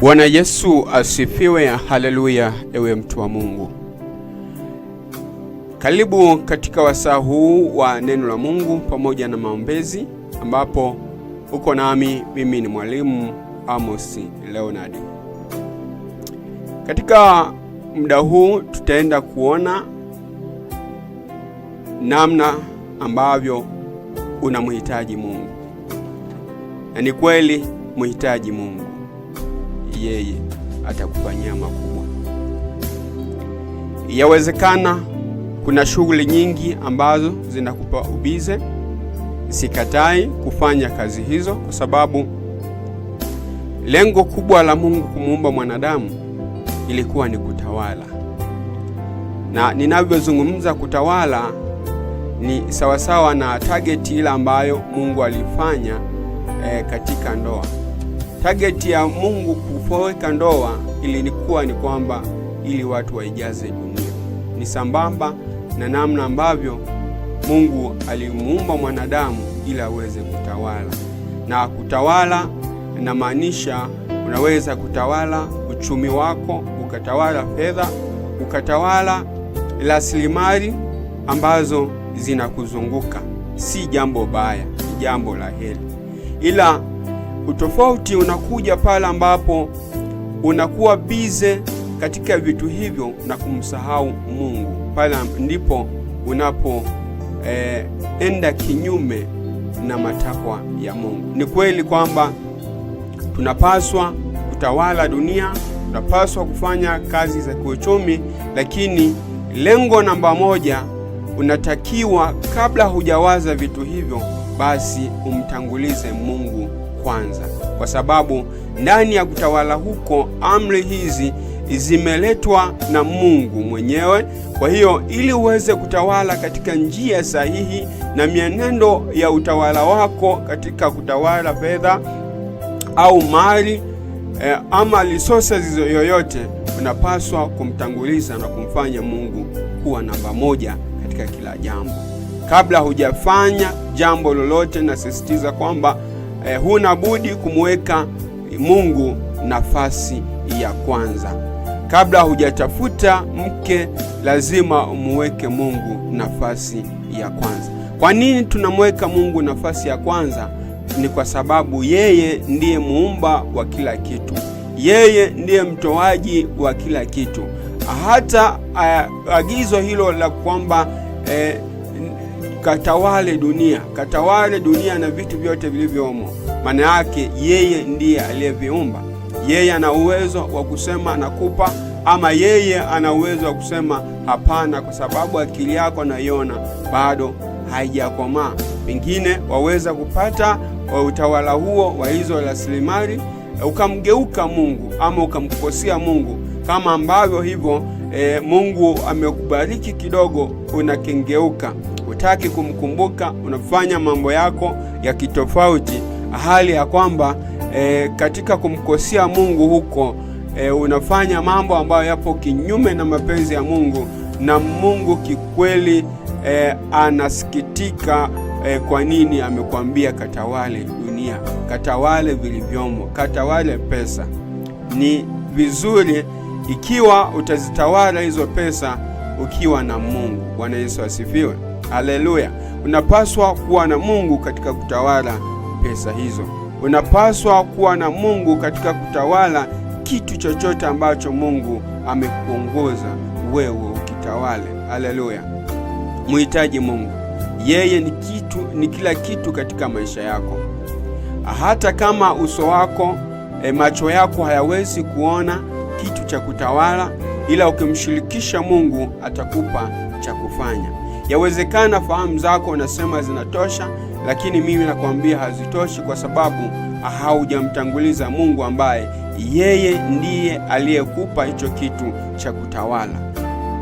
Bwana Yesu asifiwe. Haleluya. Ewe mtu wa Mungu, karibu katika wasaa huu wa neno la Mungu pamoja na maombezi, ambapo uko nami. Mimi ni mwalimu Amos Leonard. Katika muda huu tutaenda kuona namna ambavyo unamhitaji Mungu, na ni kweli mhitaji Mungu, yeye atakufanyia makubwa. Yawezekana kuna shughuli nyingi ambazo zinakupa ubize. Sikatai kufanya kazi hizo, kwa sababu lengo kubwa la Mungu kumuumba mwanadamu ilikuwa ni kutawala. Na ninavyozungumza kutawala ni sawasawa na target ile ambayo Mungu alifanya katika ndoa. Target ya Mungu kufoweka ndoa ilikuwa ni kwamba ili watu waijaze dunia. Ni sambamba na namna ambavyo Mungu alimuumba mwanadamu ili aweze kutawala. Na kutawala inamaanisha unaweza kutawala uchumi wako, ukatawala fedha, ukatawala rasilimali ambazo zinakuzunguka. Si jambo baya, ni jambo la heri. Ila utofauti unakuja pale ambapo unakuwa bize katika vitu hivyo na kumsahau Mungu. Pale ndipo unapoenda kinyume na matakwa ya Mungu. Ni kweli kwamba tunapaswa kutawala dunia, tunapaswa kufanya kazi za kiuchumi, lakini lengo namba moja, unatakiwa kabla hujawaza vitu hivyo, basi umtangulize Mungu kwanza, kwa sababu ndani ya kutawala huko amri hizi zimeletwa na Mungu mwenyewe. Kwa hiyo ili uweze kutawala katika njia sahihi na mienendo ya utawala wako katika kutawala fedha au mali ama resources yoyote, unapaswa kumtanguliza na kumfanya Mungu kuwa namba moja katika kila jambo. Kabla hujafanya jambo lolote, nasisitiza kwamba huna budi kumweka Mungu nafasi ya kwanza. Kabla hujatafuta mke, lazima umuweke Mungu nafasi ya kwanza. Kwa nini tunamweka Mungu nafasi ya kwanza? Ni kwa sababu yeye ndiye muumba wa kila kitu. Yeye ndiye mtoaji wa kila kitu. Hata agizo hilo la kwamba katawale dunia na vitu vyote vilivyomo, maana yake yeye ndiye aliyeviumba. Yeye ana uwezo wa kusema nakupa, ama yeye ana uwezo wa kusema hapana, kwa sababu akili yako naiona bado haijakomaa. Pengine waweza kupata utawala huo wa hizo rasilimali ukamgeuka Mungu ama ukamkosea Mungu, kama ambavyo hivyo Mungu amekubariki kidogo, unakengeuka, utaki kumkumbuka, unafanya mambo yako ya kitofauti, hali ya kwamba katika kumkosea Mungu huko unafanya mambo ambayo yapo kinyume na mapenzi ya Mungu, na Mungu kikweli anasikitika. Kwa nini? Amekwambia katawale dunia, katawale vilivyomo, katawale pesa. Ni vizuri ikiwa utazitawala hizo pesa ukiwa na Mungu. Bwana Yesu asifiwe. Haleluya. Unapaswa kuwa na Mungu katika kutawala pesa hizo. Unapaswa kuwa na Mungu katika kutawala kitu chochote ambacho Mungu amekuongoza wewe ukitawale. Haleluya. Muhitaji Mungu. Yeye ni kila kitu katika maisha yako. Hata kama uso wako, macho yako hayawezi kuona kitu cha kutawala, ila ukimshirikisha Mungu atakupa cha kufanya. Yawezekana fahamu zako unasema zinatosha, lakini mimi nakwambia hazitoshi, kwa sababu haujamtanguliza Mungu ambaye yeye ndiye aliyekupa hicho kitu cha kutawala.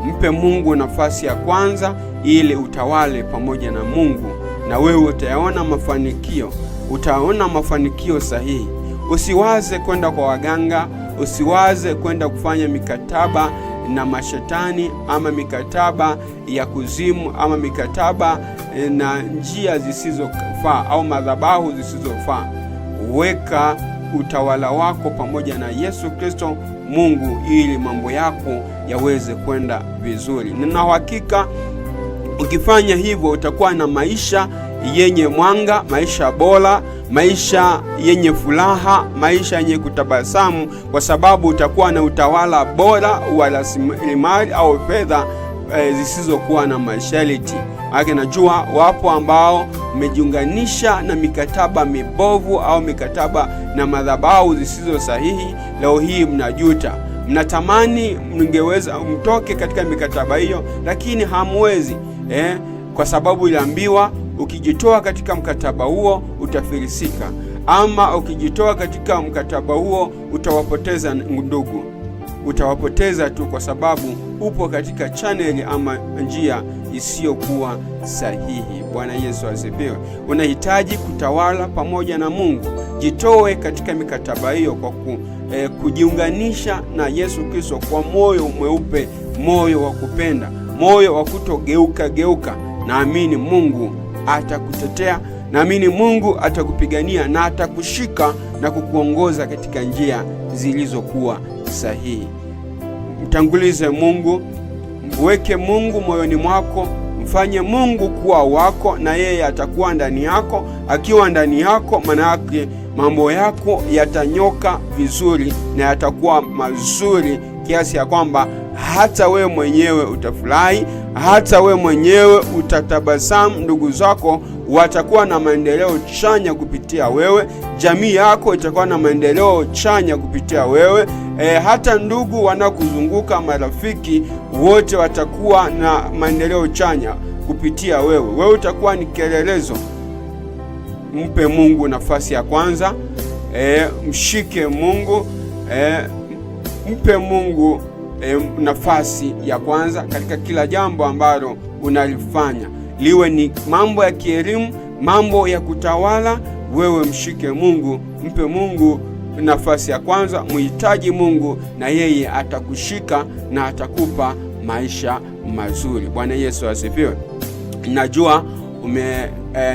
Mpe Mungu nafasi ya kwanza ili utawale pamoja na Mungu, na wewe utayaona mafanikio, utaona mafanikio sahihi. Usiwaze kwenda kwa waganga, usiwaze kwenda kufanya mikataba na mashetani, ama mikataba ya kuzimu, ama mikataba na njia zisizofaa au madhabahu zisizofaa. Weka utawala wako pamoja na Yesu Kristo Mungu, ili mambo yako yaweze kwenda vizuri. Nina uhakika ukifanya hivyo utakuwa na maisha yenye mwanga, maisha bora, maisha yenye furaha, maisha yenye kutabasamu, kwa sababu utakuwa na utawala bora wa rasilimali au fedha zisizokuwa na masharti. Haki, najua wapo ambao mmejiunganisha na mikataba mibovu au mikataba na madhabahu zisizo sahihi. Leo hii mnajuta, mnatamani mngeweza mtoke katika mikataba hiyo, lakini hamwezi kwa sababu iliambiwa ukijitoa katika mkataba huo utafilisika, ama ukijitoa katika mkataba huo utawapoteza ndugu. Utawapoteza tu kwa sababu upo katika chaneli ama njia isiyokuwa sahihi. Bwana Yesu asifiwe. Unahitaji kutawala pamoja na Mungu. Jitoe katika mikataba hiyo kwa kujiunganisha na Yesu Kristo kwa moyo mweupe, moyo wa kupenda, moyo wa kutogeuka. Naamini Mungu atakutetea, naamini Mungu atakupigania na atakushika na kukuongoza katika njia zilizokuwa sahihi. Mtangulize Mungu, mweke Mungu moyoni mwako, mfanye Mungu kuwa wako, na yeye atakuwa ndani yako. Akiwa ndani yako, maana yake mambo yako yatanyoka vizuri na yatakuwa mazuri, kiasi ya kwamba hata wewe mwenyewe utafurahi, hata wewe mwenyewe utatabasamu. Ndugu zako watakuwa na maendeleo chanya kupitia wewe, jamii yako itakuwa na maendeleo chanya kupitia wewe, hata ndugu wanakuzunguka, marafiki wote watakuwa na maendeleo chanya kupitia wewe. Wewe utakuwa ni kielelezo. Mpe Mungu nafasi ya kwanza, mshike Mungu, mpe Mungu nafasi ya kwanza katika kila jambo ambalo unalifanya, liwe ni mambo ya kielimu, mambo ya kutawala. Wewe mshike Mungu, mpe Mungu nafasi ya kwanza, muhitaji Mungu na yeye atakushika na atakupa maisha mazuri. Bwana Yesu asifiwe.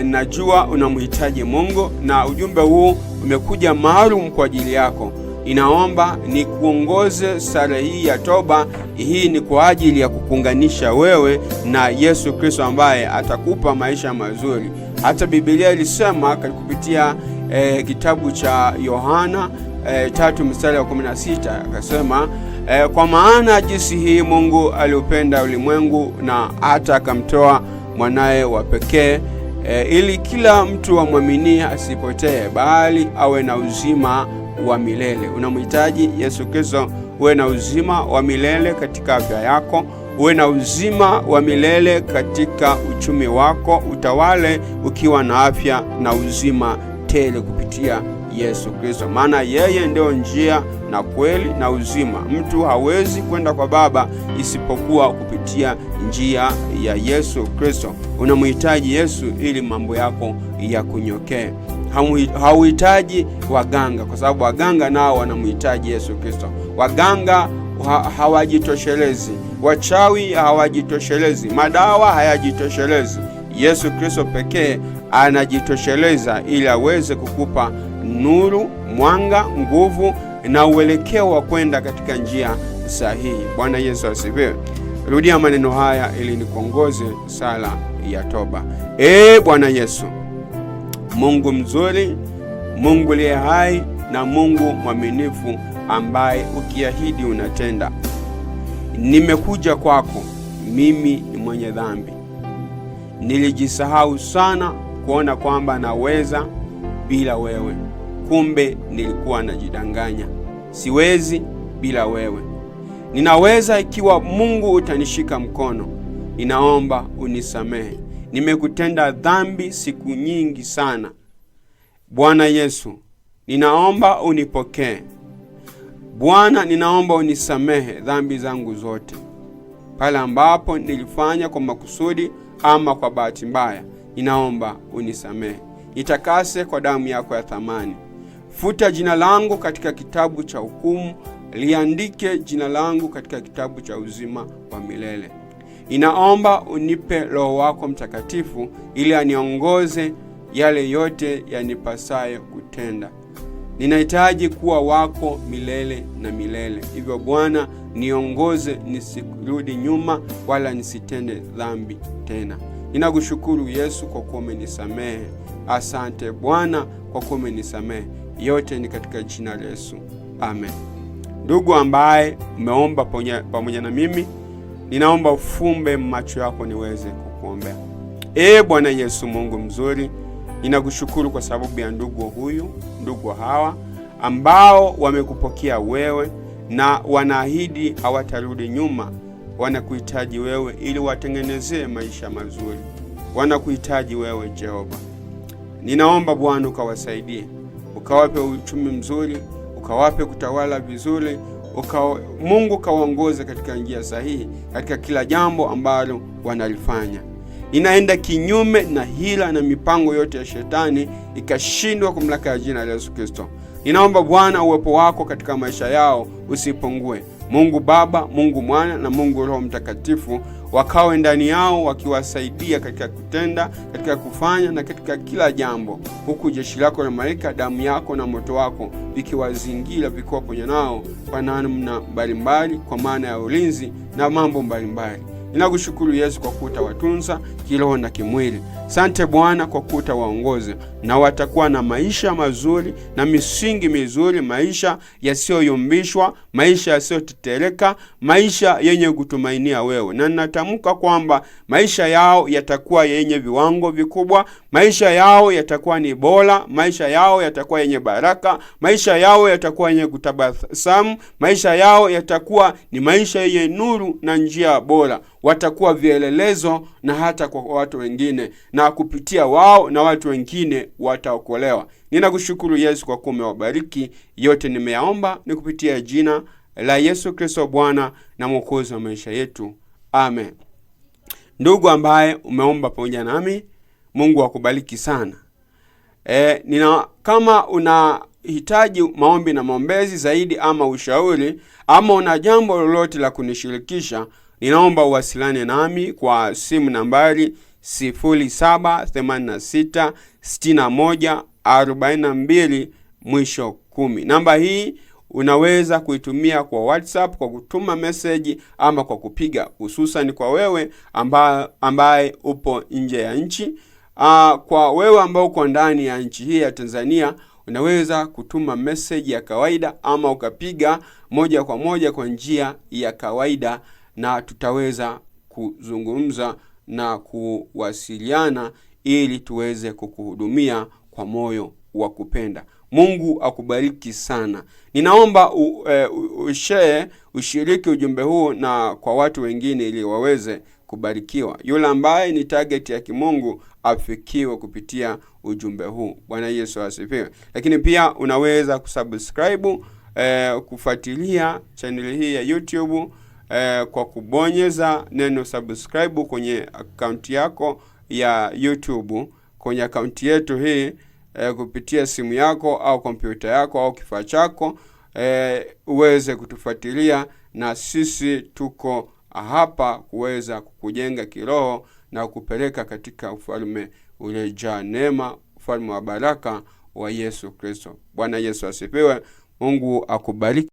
Najua unamhitaji Mungu, na ujumbe huu umekuja maalum kwa ajili yako. Inaomba ni kuongoze sala hii ya toba. Hii ni kwa ajili ya kukuunganisha wewe na Yesu Kristo ambaye atakupa maisha mazuri. Hata Biblia ilisema kupitia kitabu cha Yohana 3:16 akasema, kwa maana jinsi hii Mungu aliupenda ulimwengu na hata akamtoa mwanaye wa pekee, ili kila mtu amwaminie asipotee, bali awe na uzima wa milele. Unamhitaji Yesu Kristo uwe na uzima wa milele katika afya yako, uwe na uzima wa milele katika uchumi wako, utawale ukiwa na afya na uzima tele kupitia Yesu Kristo, maana yeye ndio njia na kweli na uzima. Mtu hawezi kwenda kwa Baba isipokuwa kupitia njia ya Yesu Kristo. Unamhitaji Yesu ili mambo yako yakunyokee. Hauhitaji waganga, kwa sababu waganga nao wanamhitaji Yesu Kristo. Waganga hawajitoshelezi, wachawi hawajitoshelezi, madawa hayajitoshelezi. Yesu Kristo pekee anajitosheleza ili aweze kukupa nuru, mwanga, nguvu na uelekeo wa kwenda katika njia sahihi. Bwana Yesu asifiwe. Rudia maneno haya ili nikuongoze sala ya toba. Bwana Yesu, Mungu mzuri, Mungu aliye hai na Mungu mwaminifu ambaye ukiahidi unatenda. Nimekuja kwako, mimi ni mwenye dhambi. Nilijisahau sana kuona kwamba naweza bila wewe. Kumbe nilikuwa najidanganya. Siwezi bila wewe. Ninaweza ikiwa Mungu utanishika mkono. Ninaomba unisamehe. Nimekutenda dhambi siku nyingi sana. Bwana Yesu, ninaomba unipokee. Bwana, ninaomba unisamehe dhambi zangu zote. Pale ambapo nilifanya kwa makusudi ama kwa bahati mbaya, ninaomba unisamehe. Nitakase kwa damu yako ya thamani. Futa jina langu katika kitabu cha hukumu, liandike jina langu katika kitabu cha uzima wa milele. Ninaomba unipe Roho wako Mtakatifu ili aniongoze yale yote yanipasayo kutenda. Ninahitaji kuwa wako milele na milele. Hivyo Bwana, niongoze nisirudi nyuma wala nisitende dhambi tena. Ninakushukuru Yesu kwa kuwa umenisamehe. Asante Bwana kwa kuwa umenisamehe. Yote ni katika jina la Yesu. Amen. Ndugu ambaye umeomba pamoja na mimi, ninaomba ufumbe macho yako niweze kukuombea. Bwana Yesu Mungu mzuri, ninakushukuru kwa sababu ya ndugu hawa ambao wamekupokea wewe na wanaahidi hawatarudi nyuma. Wanakuhitaji wewe ili watengenezee maisha mazuri. Wanakuhitaji wewe Jehova. Ninaomba Bwana ukawasaidie, ukawape uchumi mzuri, ukawape kutawala vizuri, Mungu kawaongoze katika njia sahihi katika kila jambo ambalo wanalifanya. Inaenda kinyume na hila na mipango yote ya shetani, ikashindwa kwa mamlaka ya jina la Yesu Kristo. Ninaomba Bwana uwepo wako katika maisha yao usipungue. Mungu Baba, Mungu Mwana na Mungu Roho Mtakatifu wakawe ndani yao, wakiwasaidia katika kutenda, katika kufanya na katika kila jambo, huku jeshi lako la malaika, damu yako na moto wako vikiwazingira, vikiwa pamoja nao kwa namna mbalimbali, kwa maana ya ulinzi na mambo mbalimbali. Ninakushukuru Yesu kwa kuwa utawatunza kiroho na kimwili. Asante Bwana kwa kuwa utawaongoza na watakuwa na maisha mazuri na misingi mizuri, maisha yasiyoyumbishwa, maisha yasiyotetereka, maisha yenye kutumainia wewe. Na ninatamka kwamba maisha yao yatakuwa yenye viwango vikubwa, maisha yao yatakuwa ni bora, maisha yao yatakuwa yenye baraka, maisha yao yatakuwa yenye kutabasamu, maisha yao yatakuwa ni maisha yenye nuru na njia bora. Watakuwa vielelezo na hata kwa watu wengine, na kupitia wao na watu wengine wataokolewa. Ninakushukuru Yesu kwa kuwa umewabariki. Yote nimeyaomba ni kupitia jina la Yesu Kristo, Bwana na Mwokozi wa maisha yetu. Amen. Ndugu ambaye umeomba pamoja nami, Mungu akubariki sana. Kama unahitaji maombi na maombezi zaidi ama ushauri, ama una jambo lolote la kunishirikisha, ninaomba uwasiliane nami kwa simu nambari 0786614210. Namba hii unaweza kuitumia kwa WhatsApp, kwa kutuma message ama kwa kupiga, hususan kwa wewe ambaye upo nje ya nchi. Kwa wewe ambao uko ndani ya nchi hii ya Tanzania, unaweza kutuma message ya kawaida ama ukapiga moja kwa moja kwa njia ya kawaida, na tutaweza kuzungumza na kuwasiliana ili tuweze kukuhudumia kwa moyo wa kupenda. Mungu akubariki sana. Ninaomba ushiriki ujumbe huu na kwa watu wengine ili waweze kubarikiwa. Yule ambaye ni target ya kimungu afikiwe kupitia ujumbe huu. Bwana Yesu asifiwe. Lakini pia unaweza kusubscribe, kufuatilia channel hii ya YouTube kwa kubonyeza neno subscribe kwenye akaunti yako ya YouTube, kwenye akaunti yetu hii, kupitia simu yako au kompyuta yako au kifaa chako, uweze kutufuatilia, na sisi tuko hapa kuweza kukujenga kiroho na kupeleka katika ufalme uliojaa neema, ufalme wa baraka wa Yesu Kristo. Bwana Yesu asifiwe. Mungu akubariki.